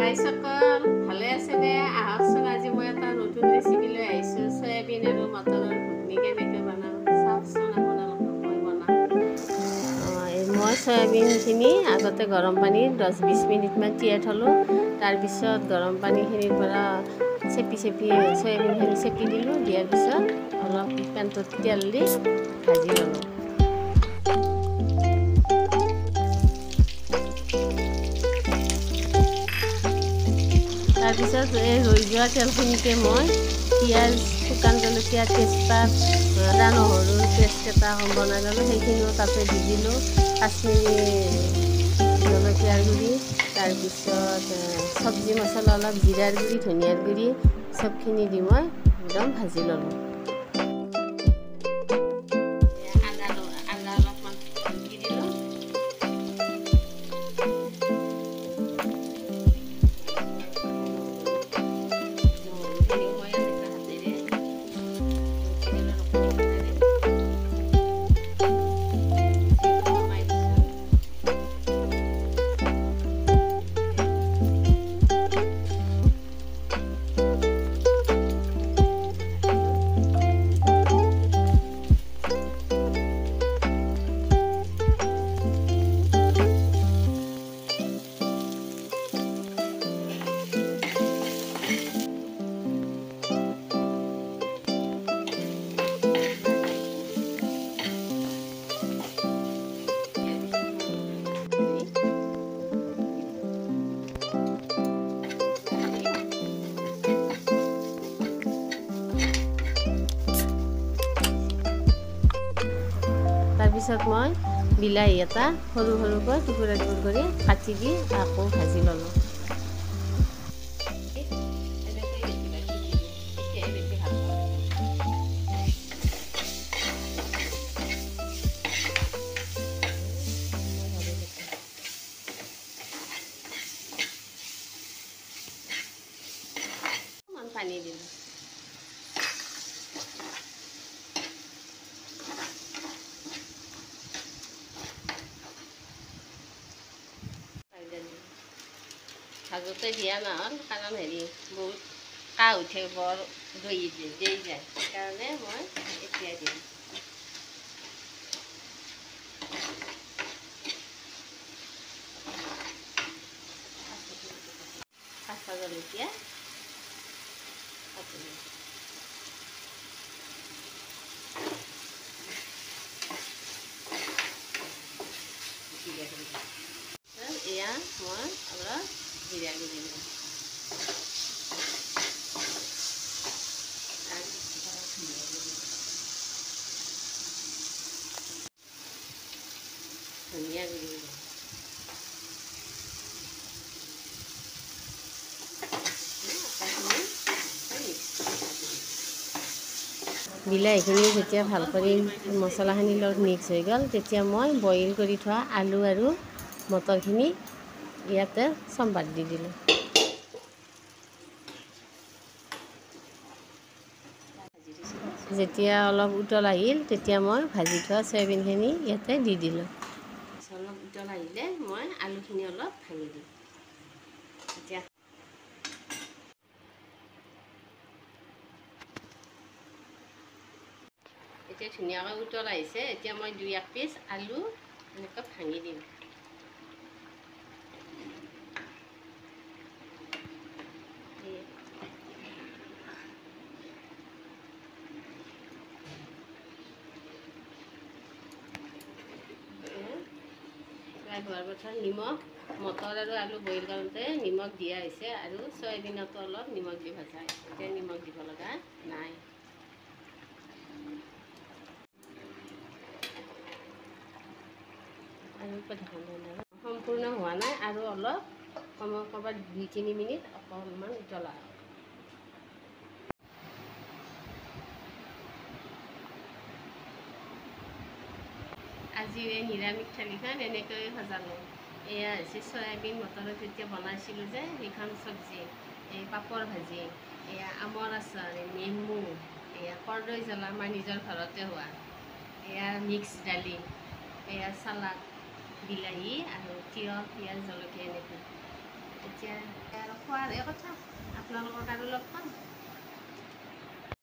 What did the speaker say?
ৰাইজসকল ভালে আছে নে? আহকচোন আজি মই এটা নতুন ৰেচিপি লৈ আহিছোঁ। চয়াবিন আৰু মটৰৰ ঘুগনি কেনেকৈ বনাওঁ চাওকচোন আপোনালোকক মই বনাওঁ। মই চয়াবিনখিনি আগতে গৰম পানীত 10-20 মিনিটমান তিয়াই থলোঁ। তাৰপিছত গৰম পানীখিনিৰ পৰা চেপি চয়াবিনখিনি চেপি দিলোঁ। দিয়াৰ পিছত অলপ পেনটোত তেল দি ভাজি ল'লোঁ। তাৰপিছত এই ৰৈ যোৱা তেলখিনিতে মই পিঁয়াজ, শুকান জলকীয়া, তেজপাত, আদা নহৰুৰ পেষ্ট এটা বনাই ল'লোঁ। সেইখিনিও তাতে দি দিলোঁ। কাশ্মীৰী জলকীয়াৰ গুড়ি, তাৰপিছত চব্জি মছলা অলপ, জিৰাৰ গুড়ি, ধনিয়াৰ গুড়ি চবখিনি দি মই একদম ভাজি ল'লোঁ। আদা অলপমান দি দিলোঁ। তাৰপিছত মই বিলাহী এটা সৰু সৰুকৈ টুকুৰা কৰি কাটি দি আকৌ ভাজি ল'লোঁ। পানী দিলোঁ। ভাজোতে দিয়া নহ'ল কাৰণ বহুত কাহ উঠে, বৰ দৈ যায়, সেইকাৰণে মই এতিয়া দিম। কাঁচা জলকীয়া এয়া মই অলপ জিৰা গুড়ি দিম। ধনিয়া গুড়ি দিম। বিলাহীখিনি যেতিয়া ভাল কৰি মছলাখিনিৰ লগত মিক্স হৈ গ'ল, তেতিয়া মই বইল কৰি থোৱা আলু আৰু মটৰখিনি ইয়াতে চম্ভাত দি দিলোঁ। যেতিয়া অলপ উতল আহিল, তেতিয়া মই ভাজি থোৱা চয়াবিনখিনি ইয়াতে দি দিলোঁ। অলপ উতল আহিলে মই আলুখিনি অলপ ভাঙি দিম। এতিয়া ধুনীয়াকৈ উতল আহিছে। এতিয়া মই 2-1 পিচ আলু এনেকৈ ভাঙি দিম। হোৱাৰ পাছত নিমখ, মটৰ আৰু আলু বইল কৰোঁতে নিমখ দিয়া হৈছে আৰু চয়াবিনতো অলপ নিমখ দি ভাজা হৈছে। এতিয়া নিমখ দিব লগা নাই। আৰু সম্পূৰ্ণ হোৱা নাই, আৰু অলপ সময় ক'ৰবাত 2-3 মিনিট অকণমান উতলা। আজিৰ এই নিৰামিষ থালিখন এনেকৈ সজালোঁ। এয়া হৈছে চয়াবিন মটৰত যেতিয়া বনাইছিলোঁ যে সেইখন চব্জি, এই পাপৰ ভাজি, এয়া আমৰ আচাৰ, নেমু, এয়া কৰ্দৈ জ্বলা আমাৰ নিজৰ ঘৰতে হোৱা, এয়া মিক্স দালি, এয়া চালাড, বিলাহী আৰু তিয়ঁহ, পিঁয়াজ, জলকীয়া এনেকৈ। এতিয়া আৰু খোৱাৰ কথা আপোনালোকক আৰু লগ পাম।